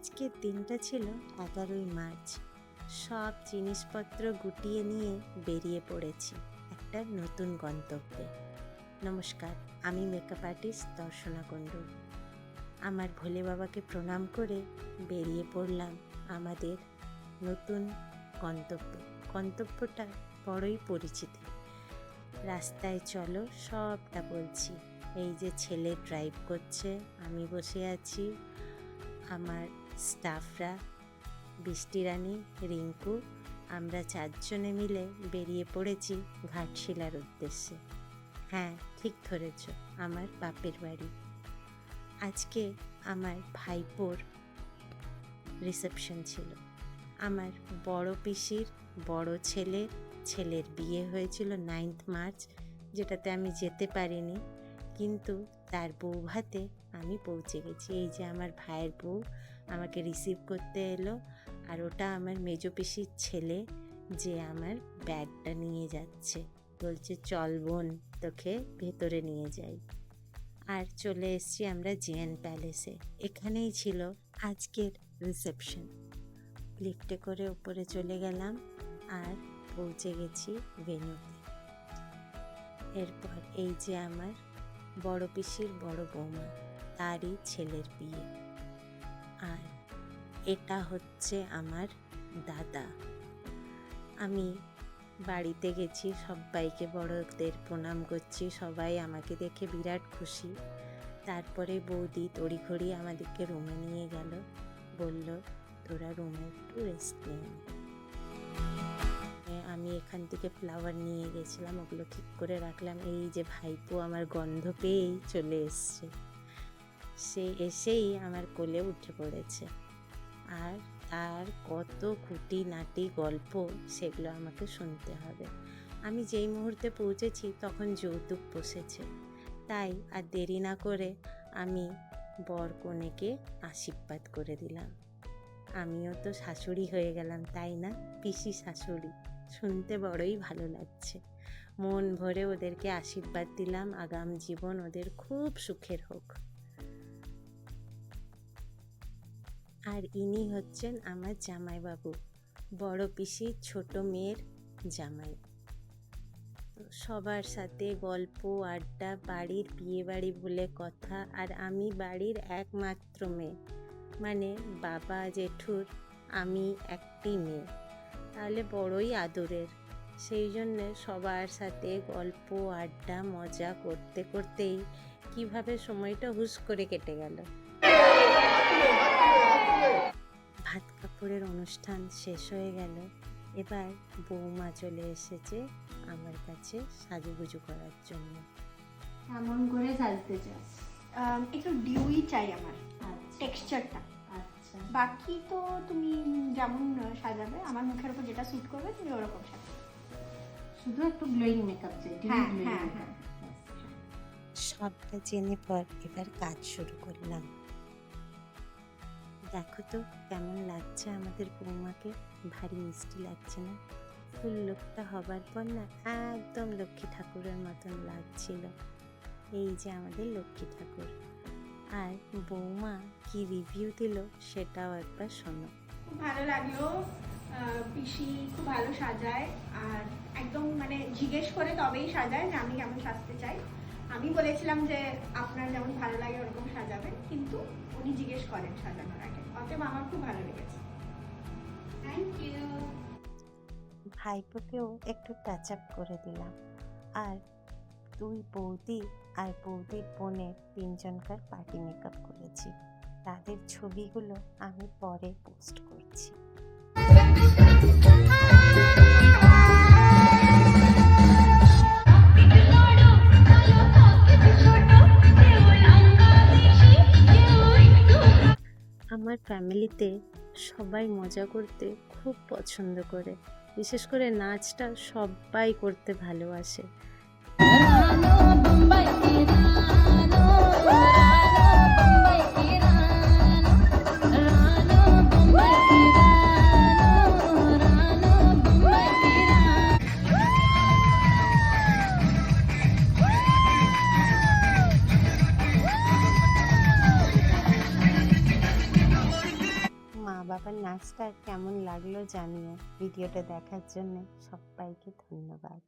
আজকের দিনটা ছিল 11ই মার্চ। সব জিনিসপত্র গুটিয়ে নিয়ে বেরিয়ে পড়েছি একটা নতুন গন্তব্যে। নমস্কার, আমি মেকআপ আর্টিস্ট দর্শনা কুণ্ডু। আমার ভোলে বাবাকে প্রণাম করে বেরিয়ে পড়লাম আমাদের নতুন গন্তব্যে। গন্তব্যটা বড়ই পরিচিত। রাস্তায় চলো সবটা বলছি। এই যে ছেলে ড্রাইভ করছে, আমি বসে আছি, আমার স্টাফরা বৃষ্টি রানী, রিঙ্কু, আমরা 4 জনে মিলে বেরিয়ে পড়েছি ঘাটশিলার উদ্দেশ্যে। হ্যাঁ, ঠিক ধরেছ, আমার বাপের বাড়ি। আজকে আমার ভাইপোর রিসেপশন ছিল। আমার বড় পিসির বড় ছেলের বিয়ে হয়েছিল 9th মার্চ, যেটাতে আমি যেতে পারিনি, কিন্তু তার বউ ভাতে আমি পৌঁছে গেছি। এই যে আমার ভাইয়ের বউ আমাকে রিসিভ করতে এলো, আর ওটা আমার মেজো পিসির ছেলে, যে আমার ব্যাগটা নিয়ে যাচ্ছে, বলছে চল বোন, তোকে ভেতরে নিয়ে যাই। আর চলে এসেছি আমরা জেএন প্যালেসে। এখানেই ছিল আজকের রিসেপশন। লিফটে করে উপরে চলে গেলাম আর পৌঁছে গেছি ভেন্যুতে। এরপর এই যে আমার বড় পিসির বড় বৌমা, তারই ছেলের বিয়ে। আর এটা হচ্ছে আমার দাদা। আমি বাড়িতে গেছি, সবাইকে বড়দের প্রণাম করছি, সবাই আমাকে দেখে বিরাট খুশি। তারপরে বৌদি তড়িঘড়ি আমাদেরকে রুমে নিয়ে গেল, বলল তোরা রুমে একটু রেস্ট নিয়ে। আমি এখান থেকে ফ্লাওয়ার নিয়ে গেছিলাম, ওগুলো ঠিক করে রাখলাম। এই যে ভাইপো আমার গন্ধ পেয়েই চলে এসছে, সে এসেই আমার কোলে উঠে পড়েছে। আর তার কত খুঁটিনাটি গল্প, সেগুলো আমাকে শুনতে হবে। আমি যেই মুহূর্তে পৌঁছেছি তখন যৌতুক বসেছে, তাই আর দেরি না করে আমি বর কনেকে আশীর্বাদ করে দিলাম। আমিও তো শাশুড়ি হয়ে গেলাম, তাই না? পিসি শাশুড়ি, শুনতে বড়ই ভালো লাগছে। মন ভরে ওদেরকে আশীর্বাদ দিলাম, আগাম জীবন ওদের খুব সুখের হোক। আর ইনি হচ্ছেন আমার জামাইবাবু, বড় পিসির ছোট মেয়ের জামাই। সবার সাথে গল্প আড্ডা, বাড়ির বিয়ে বাড়ি বলে কথা। আর আমি বাড়ির একমাত্র মেয়ে, মানে বাবা জেঠুর আমি একটি মেয়ে, তাহলে বড়ই আদরের। সেই জন্যে সবার সাথে গল্প আড্ডা মজা করতে করতেই কিভাবে সময়টা হুশ করে কেটে গেল। ভাত কাপড়ের অনুষ্ঠান শেষ হয়ে গেল। এবার বৌমা চলে এসেছে আমার কাছে সাজুগুজু করার জন্য। কেমন করে সাজতে চাস? একটু ডিউই চাই আমার, টেক্সচারটা। আচ্ছা, বাকি তো তুমি যেমন সাজাবে, আমার মুখের উপর যেটা স্যুট করবে তুমি ওরকম সাজাবে। শুধু একটু গ্লোয়িং মেকআপ চাই। হ্যাঁ হ্যাঁ হ্যাঁ। সবটা জেনে পর এবার কাজ শুরু করলাম। দেখো তো কেমন লাগছে আমাদের বৌমাকে, ভারী মিষ্টি লাগছে না? ফুল লোকটা হবার পর না একদম লক্ষ্মী ঠাকুরের মতন লাগছিল। এই যে আমাদের লক্ষ্মী ঠাকুর। আর বৌমা কি রিভিউ দিল সেটাও একবার শোনো। খুব ভালো লাগলো, পিসি খুব ভালো সাজায়, আর একদম মানে জিজ্ঞেস করে তবেই সাজায় যে আমি কেমন সাজতে চাই। আমি বলেছিলাম যে আপনার যেমন ভালো লাগে ওরকম সাজাবেন, কিন্তু উনি জিজ্ঞেস করেন সাজানোর আগে। অতএব আমার খুব ভালো লেগেছে। Thank you. ভাইপোকেও একটু টাচ আপ করে দিলাম। আর 2 বৌদি আর বৌদির বোনের 3 জনকার পার্টি মেকআপ করেছি। তাদের ছবিগুলো আমি পরে পোস্ট করছি। আমার ফ্যামিলিতে সবাই মজা করতে খুব পছন্দ করে, বিশেষ করে নাচটা সবাই করতে ভালোবাসে। বাবার নাচটা কেমন লাগলো জানিও। ভিডিওটা দেখার জন্য সবাইকে ধন্যবাদ।